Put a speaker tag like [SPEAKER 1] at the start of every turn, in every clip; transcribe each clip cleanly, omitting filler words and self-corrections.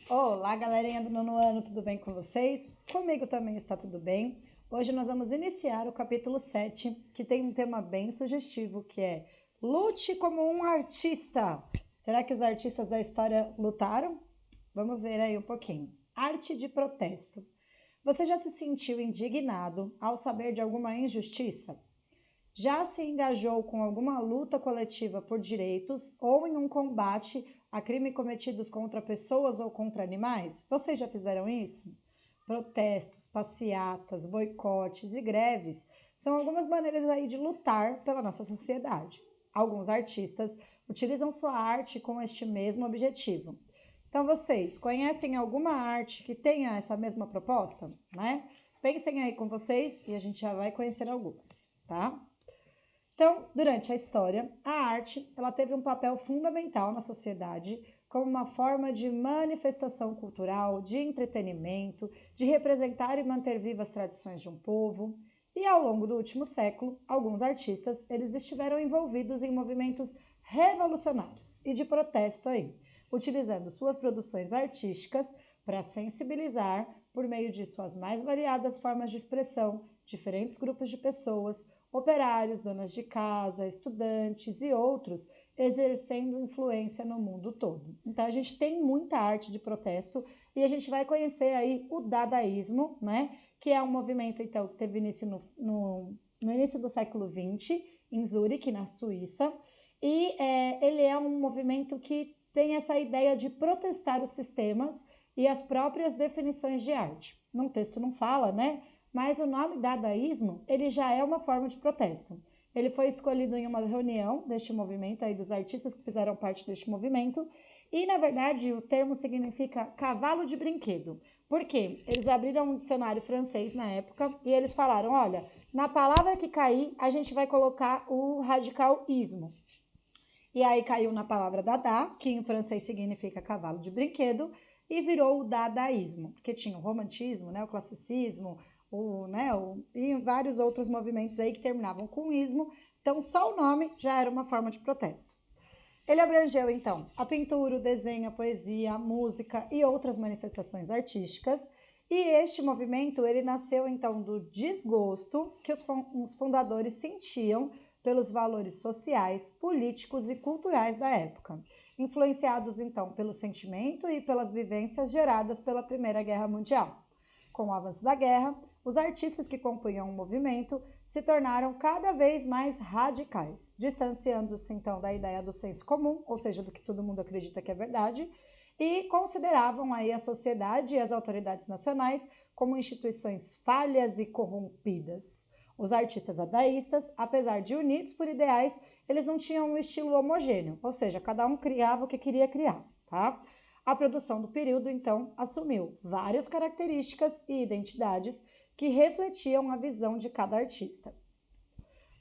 [SPEAKER 1] Olá, galerinha do nono ano, tudo bem com vocês? Comigo também está tudo bem. Hoje nós vamos iniciar o capítulo 7, que tem um tema bem sugestivo, que é Lute como um artista. Será que os artistas da história lutaram? Vamos ver aí um pouquinho. Arte de protesto. Você já se sentiu indignado ao saber de alguma injustiça? Já se engajou com alguma luta coletiva por direitos ou em um combate a crimes cometidos contra pessoas ou contra animais? Vocês já fizeram isso? Protestos, passeatas, boicotes e greves são algumas maneiras aí de lutar pela nossa sociedade. Alguns artistas utilizam sua arte com este mesmo objetivo. Então, vocês conhecem alguma arte que tenha essa mesma proposta, né? Pensem aí com vocês e a gente já vai conhecer algumas, tá? Então, durante a história, a arte ela teve um papel fundamental na sociedade como uma forma de manifestação cultural, de entretenimento, de representar e manter vivas as tradições de um povo. E ao longo do último século, alguns artistas eles estiveram envolvidos em movimentos revolucionários e de protesto aí, utilizando suas produções artísticas para sensibilizar, por meio de suas mais variadas formas de expressão, diferentes grupos de pessoas, operários, donas de casa, estudantes e outros, exercendo influência no mundo todo. Então a gente tem muita arte de protesto e a gente vai conhecer aí o dadaísmo, né? Que é um movimento então que teve início no início do século XX, em Zurique, na Suíça, e ele é um movimento que tem essa ideia de protestar os sistemas e as próprias definições de arte. Num texto não fala, né? Mas o nome dadaísmo, ele já é uma forma de protesto. Ele foi escolhido em uma reunião deste movimento, aí dos artistas que fizeram parte deste movimento, e na verdade o termo significa cavalo de brinquedo. Por quê? Eles abriram um dicionário francês na época e eles falaram, olha, na palavra que cair, a gente vai colocar o radical ismo. E aí caiu na palavra dada, que em francês significa cavalo de brinquedo, e virou o dadaísmo, porque tinha o romantismo, né, o classicismo, e vários outros movimentos aí que terminavam com ismo. Então, só o nome já era uma forma de protesto. Ele abrangeu, então, a pintura, o desenho, a poesia, a música e outras manifestações artísticas. E este movimento, ele nasceu, então, do desgosto que os fundadores sentiam pelos valores sociais, políticos e culturais da época, influenciados, então, pelo sentimento e pelas vivências geradas pela Primeira Guerra Mundial. Com o avanço da guerra, os artistas que compunham o movimento se tornaram cada vez mais radicais, distanciando-se então da ideia do senso comum, ou seja, do que todo mundo acredita que é verdade, e consideravam aí a sociedade e as autoridades nacionais como instituições falhas e corrompidas. Os artistas dadaístas, apesar de unidos por ideais, eles não tinham um estilo homogêneo, ou seja, cada um criava o que queria criar, tá? A produção do período, então, assumiu várias características e identidades que refletiam a visão de cada artista.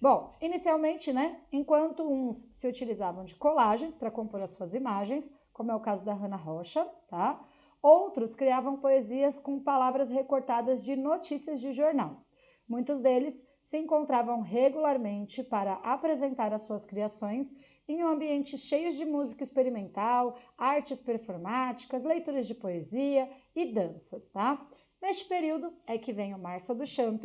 [SPEAKER 1] Bom, inicialmente, né, enquanto uns se utilizavam de colagens para compor as suas imagens, como é o caso da Hannah Rocha, tá? Outros criavam poesias com palavras recortadas de notícias de jornal. Muitos deles se encontravam regularmente para apresentar as suas criações em um ambiente cheio de música experimental, artes performáticas, leituras de poesia e danças, tá? Neste período é que vem o Marcel Duchamp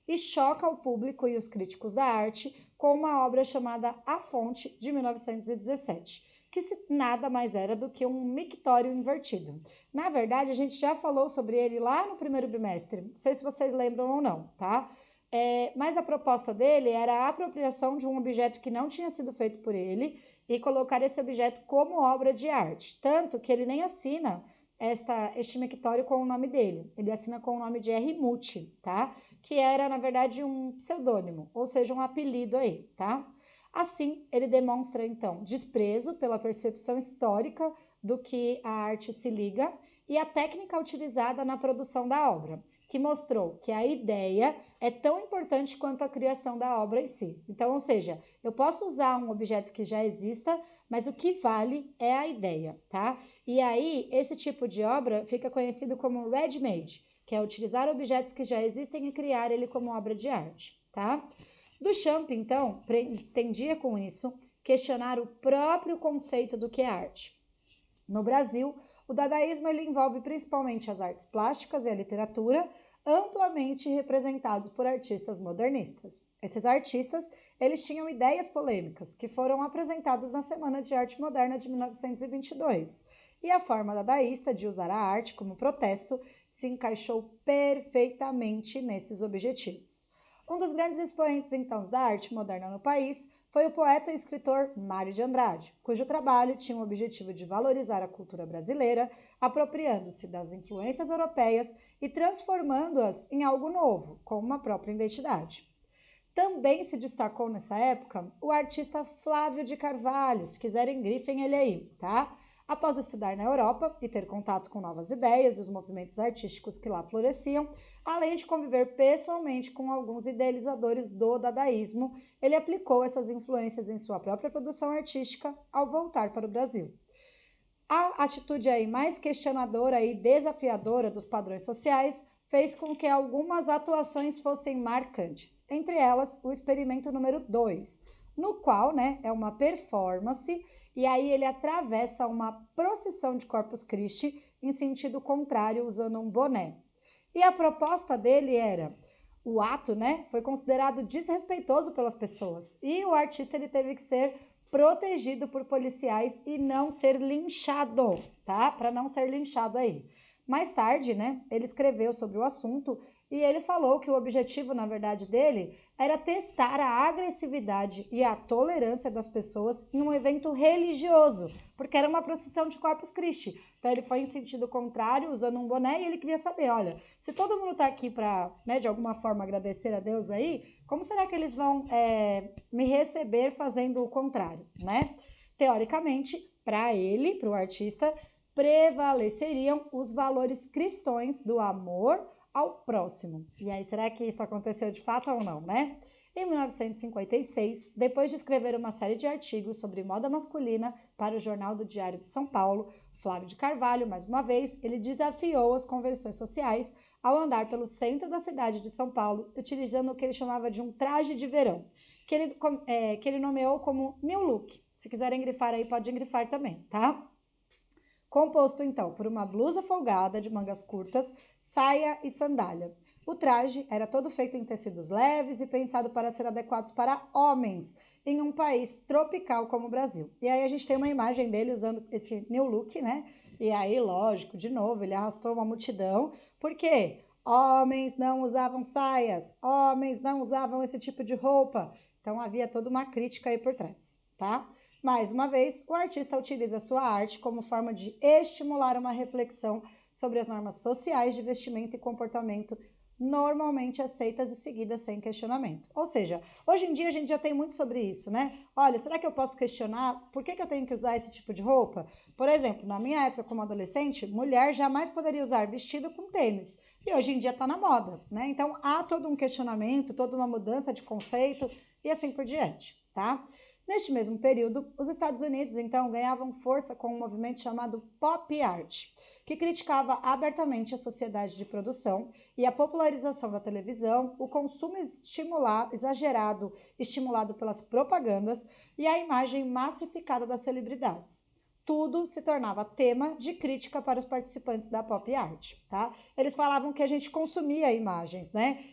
[SPEAKER 1] e choca o público e os críticos da arte com uma obra chamada A Fonte, de 1917, que nada mais era do que um mictório invertido. Na verdade, a gente já falou sobre ele lá no primeiro bimestre, não sei se vocês lembram ou não, tá? Mas a proposta dele era a apropriação de um objeto que não tinha sido feito por ele e colocar esse objeto como obra de arte, tanto que ele nem assina este mictório com o nome dele, ele assina com o nome de R. Muti, tá? Que era, na verdade, um pseudônimo, ou seja, um apelido aí, tá? Assim, ele demonstra, então, desprezo pela percepção histórica do que a arte se liga e a técnica utilizada na produção da obra, que mostrou que a ideia é tão importante quanto a criação da obra em si. Então, ou seja, eu posso usar um objeto que já exista, mas o que vale é a ideia, tá? E aí, esse tipo de obra fica conhecido como ready-made, que é utilizar objetos que já existem e criar ele como obra de arte, tá? Duchamp, então, pretendia com isso questionar o próprio conceito do que é arte. No Brasil, O dadaísmo ele envolve principalmente as artes plásticas e a literatura, amplamente representados por artistas modernistas. Esses artistas, eles tinham ideias polêmicas que foram apresentadas na Semana de Arte Moderna de 1922. E a forma dadaísta de usar a arte como protesto se encaixou perfeitamente nesses objetivos. Um dos grandes expoentes, então, da arte moderna no país foi o poeta e escritor Mário de Andrade, cujo trabalho tinha o objetivo de valorizar a cultura brasileira, apropriando-se das influências europeias e transformando-as em algo novo, com uma própria identidade. Também se destacou nessa época o artista Flávio de Carvalho, se quiserem grifem ele aí, tá? Após estudar na Europa e ter contato com novas ideias e os movimentos artísticos que lá floresciam, além de conviver pessoalmente com alguns idealizadores do dadaísmo, ele aplicou essas influências em sua própria produção artística ao voltar para o Brasil. A atitude aí mais questionadora e desafiadora dos padrões sociais fez com que algumas atuações fossem marcantes, entre elas o experimento número 2, no qual é uma performance e aí ele atravessa uma procissão de Corpus Christi em sentido contrário usando um boné. E a proposta dele era, o ato foi considerado desrespeitoso pelas pessoas e o artista ele teve que ser protegido por policiais e não ser linchado, tá? Para não ser linchado aí. Mais tarde, ele escreveu sobre o assunto e ele falou que o objetivo, na verdade, dele era testar a agressividade e a tolerância das pessoas em um evento religioso, porque era uma procissão de Corpus Christi. Então ele foi em sentido contrário, usando um boné, e ele queria saber, olha, se todo mundo está aqui para, de alguma forma, agradecer a Deus aí, como será que eles vão me receber fazendo o contrário, Teoricamente, para ele, para o artista, prevaleceriam os valores cristãos do amor ao próximo. E aí, será que isso aconteceu de fato ou não, Em 1956, depois de escrever uma série de artigos sobre moda masculina para o Jornal do Diário de São Paulo, Flávio de Carvalho, mais uma vez, ele desafiou as convenções sociais ao andar pelo centro da cidade de São Paulo, utilizando o que ele chamava de um traje de verão, que ele nomeou como New Look. Se quiserem grifar aí, podem grifar também, tá? Composto, então, por uma blusa folgada de mangas curtas, saia e sandália. O traje era todo feito em tecidos leves e pensado para ser adequados para homens, em um país tropical como o Brasil. E aí a gente tem uma imagem dele usando esse new look, E aí, lógico, de novo, ele arrastou uma multidão, porque homens não usavam saias, homens não usavam esse tipo de roupa. Então havia toda uma crítica aí por trás, tá? Mais uma vez, o artista utiliza sua arte como forma de estimular uma reflexão sobre as normas sociais de vestimento e comportamento normalmente aceitas e seguidas sem questionamento. Ou seja, hoje em dia a gente já tem muito sobre isso, Olha, será que eu posso questionar por que eu tenho que usar esse tipo de roupa? Por exemplo, na minha época como adolescente, mulher jamais poderia usar vestido com tênis. E hoje em dia está na moda, Então há todo um questionamento, toda uma mudança de conceito e assim por diante, tá? Neste mesmo período, os Estados Unidos, então, ganhavam força com um movimento chamado Pop Art, que criticava abertamente a sociedade de produção e a popularização da televisão, o consumo exagerado estimulado pelas propagandas e a imagem massificada das celebridades. Tudo se tornava tema de crítica para os participantes da pop art, tá? Eles falavam que a gente consumia imagens,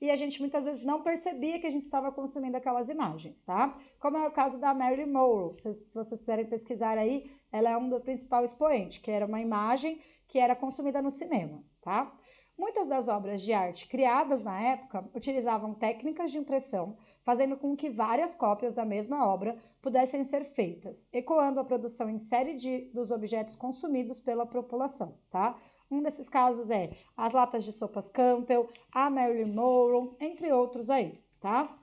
[SPEAKER 1] E a gente muitas vezes não percebia que a gente estava consumindo aquelas imagens, tá? Como é o caso da Marilyn Monroe, se vocês quiserem pesquisar aí, ela é um do principal expoente, que era uma imagem que era consumida no cinema, tá? Muitas das obras de arte criadas na época utilizavam técnicas de impressão, fazendo com que várias cópias da mesma obra pudessem ser feitas, ecoando a produção em série dos objetos consumidos pela população, tá? Um desses casos é as latas de sopas Campbell, a Marilyn Monroe, entre outros aí, tá?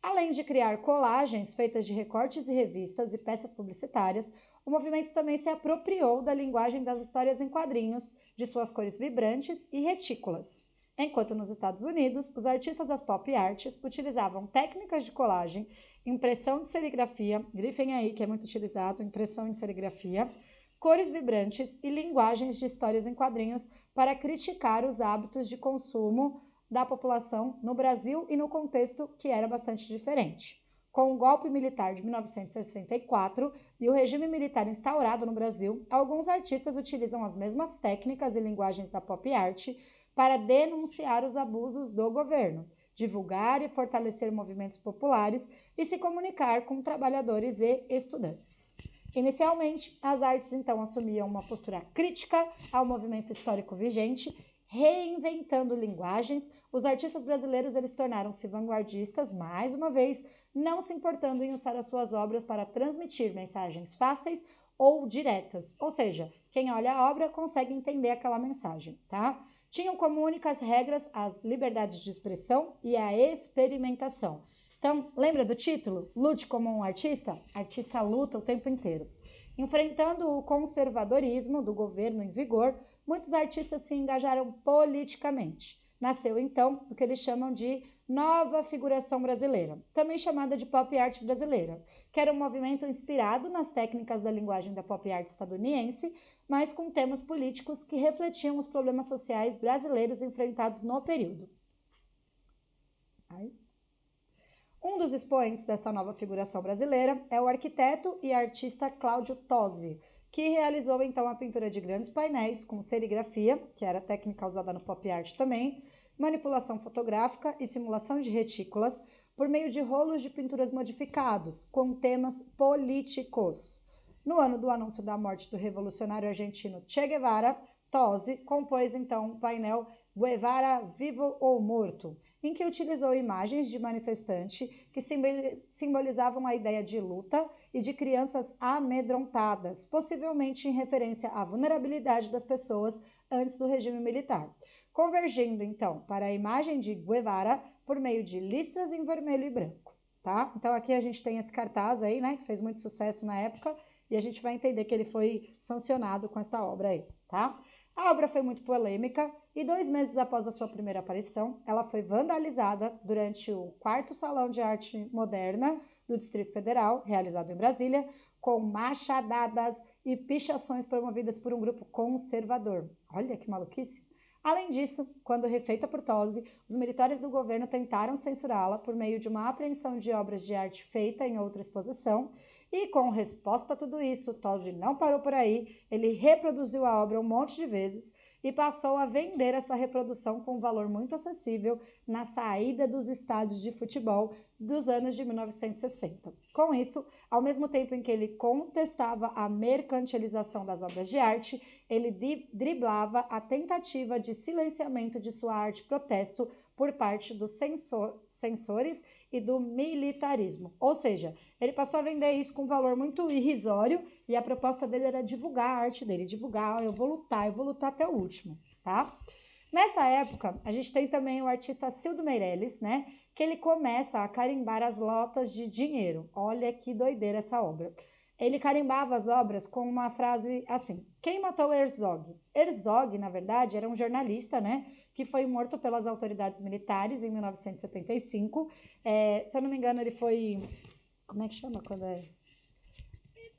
[SPEAKER 1] Além de criar colagens feitas de recortes e revistas e peças publicitárias, o movimento também se apropriou da linguagem das histórias em quadrinhos, de suas cores vibrantes e retículas. Enquanto nos Estados Unidos, os artistas das pop arts utilizavam técnicas de colagem, impressão de serigrafia, grifem aí que é muito utilizado, impressão em serigrafia, cores vibrantes e linguagens de histórias em quadrinhos para criticar os hábitos de consumo da população no Brasil e no contexto que era bastante diferente. Com o golpe militar de 1964 e o regime militar instaurado no Brasil, alguns artistas utilizam as mesmas técnicas e linguagens da pop art para denunciar os abusos do governo, divulgar e fortalecer movimentos populares e se comunicar com trabalhadores e estudantes. Inicialmente, as artes então assumiam uma postura crítica ao movimento histórico vigente, reinventando linguagens. Os artistas brasileiros eles tornaram-se vanguardistas, mais uma vez, não se importando em usar as suas obras para transmitir mensagens fáceis ou diretas, ou seja, quem olha a obra consegue entender aquela mensagem, tá? Tinham como únicas regras as liberdades de expressão e a experimentação. Então, lembra do título? Lute como um artista? Artista luta o tempo inteiro. Enfrentando o conservadorismo do governo em vigor, muitos artistas se engajaram politicamente. Nasceu, então, o que eles chamam de nova figuração brasileira, também chamada de pop art brasileira, que era um movimento inspirado nas técnicas da linguagem da pop art estadunidense, mas com temas políticos que refletiam os problemas sociais brasileiros enfrentados no período. Um dos expoentes dessa nova figuração brasileira é o arquiteto e artista Cláudio Tosi, que realizou então a pintura de grandes painéis com serigrafia, que era a técnica usada no pop art também, manipulação fotográfica e simulação de retículas por meio de rolos de pinturas modificados, com temas políticos. No ano do anúncio da morte do revolucionário argentino Che Guevara, Tosi compôs então um painel Guevara Vivo ou Morto, em que utilizou imagens de manifestante que simbolizavam a ideia de luta e de crianças amedrontadas, possivelmente em referência à vulnerabilidade das pessoas antes do regime militar, convergindo então para a imagem de Guevara por meio de listras em vermelho e branco, tá? Então aqui a gente tem esse cartaz aí, né, que fez muito sucesso na época, e a gente vai entender que ele foi sancionado com esta obra aí, tá? A obra foi muito polêmica e 2 meses após a sua primeira aparição, ela foi vandalizada durante o 4º Salão de Arte Moderna do Distrito Federal, realizado em Brasília, com machadadas e pichações promovidas por um grupo conservador. Olha que maluquice! Além disso, quando refeita por Tosi, os militares do governo tentaram censurá-la por meio de uma apreensão de obras de arte feita em outra exposição, e com resposta a tudo isso, Tosi não parou por aí, ele reproduziu a obra um monte de vezes e passou a vender essa reprodução com um valor muito acessível na saída dos estádios de futebol dos anos de 1960. Com isso, ao mesmo tempo em que ele contestava a mercantilização das obras de arte, ele driblava a tentativa de silenciamento de sua arte protesto por parte dos censores e do militarismo. Ou seja, ele passou a vender isso com um valor muito irrisório e a proposta dele era divulgar a arte dele, divulgar, eu vou lutar até o último, tá? Nessa época, a gente tem também o artista Cildo Meirelles, né? Que ele começa a carimbar as lotas de dinheiro. Olha que doideira essa obra. Ele carimbava as obras com uma frase assim: quem matou Herzog? Herzog, na verdade, era um jornalista, né? Que foi morto pelas autoridades militares em 1975. Se eu não me engano, ele foi... Como é que chama quando é?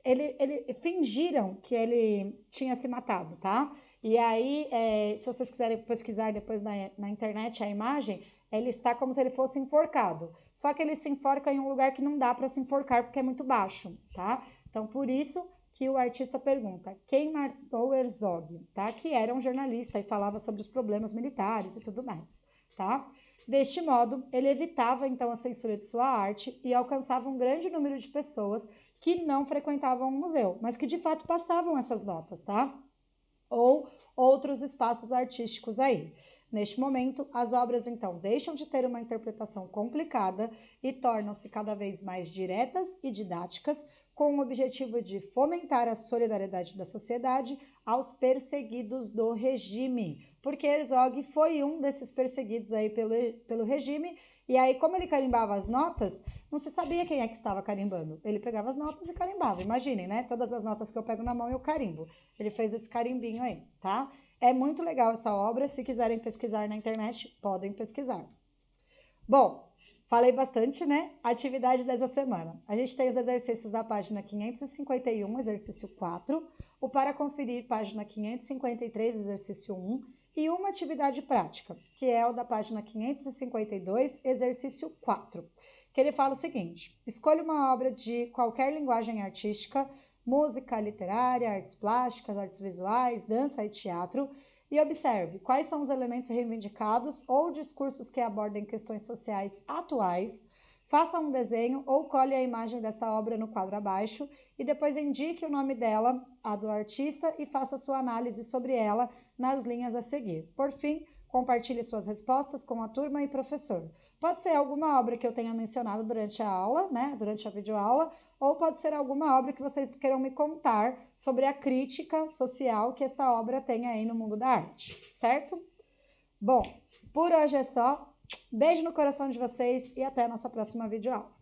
[SPEAKER 1] Ele fingiram que ele tinha se matado, tá? E aí, se vocês quiserem pesquisar depois na internet a imagem, ele está como se ele fosse enforcado. Só que ele se enforca em um lugar que não dá para se enforcar porque é muito baixo, tá? Então, por isso que o artista pergunta, quem matou Herzog, tá? Que era um jornalista e falava sobre os problemas militares e tudo mais, tá? Deste modo, ele evitava então a censura de sua arte e alcançava um grande número de pessoas que não frequentavam o museu, mas que de fato passavam essas notas, tá? Ou outros espaços artísticos aí. Neste momento, as obras então deixam de ter uma interpretação complicada e tornam-se cada vez mais diretas e didáticas, com o objetivo de fomentar a solidariedade da sociedade aos perseguidos do regime, porque Herzog foi um desses perseguidos aí pelo regime, e aí como ele carimbava as notas, não se sabia quem é que estava carimbando. Ele pegava as notas e carimbava, imaginem, né? Todas as notas que eu pego na mão eu carimbo. Ele fez esse carimbinho aí, tá? É muito legal essa obra, se quiserem pesquisar na internet, podem pesquisar. Bom, falei bastante, né? Atividade dessa semana. A gente tem os exercícios da página 551, exercício 4, o para conferir, página 553, exercício 1, e uma atividade prática, que é o da página 552, exercício 4, que ele fala o seguinte: escolha uma obra de qualquer linguagem artística, música, literária, artes plásticas, artes visuais, dança e teatro, e observe quais são os elementos reivindicados ou discursos que abordem questões sociais atuais. Faça um desenho ou colhe a imagem desta obra no quadro abaixo e depois indique o nome dela, a do artista, e faça sua análise sobre ela nas linhas a seguir. Por fim, compartilhe suas respostas com a turma e professor. Pode ser alguma obra que eu tenha mencionado durante a aula, né, durante a videoaula, ou pode ser alguma obra que vocês queiram me contar sobre a crítica social que esta obra tem aí no mundo da arte, certo? Bom, por hoje é só. Beijo no coração de vocês e até a nossa próxima videoaula.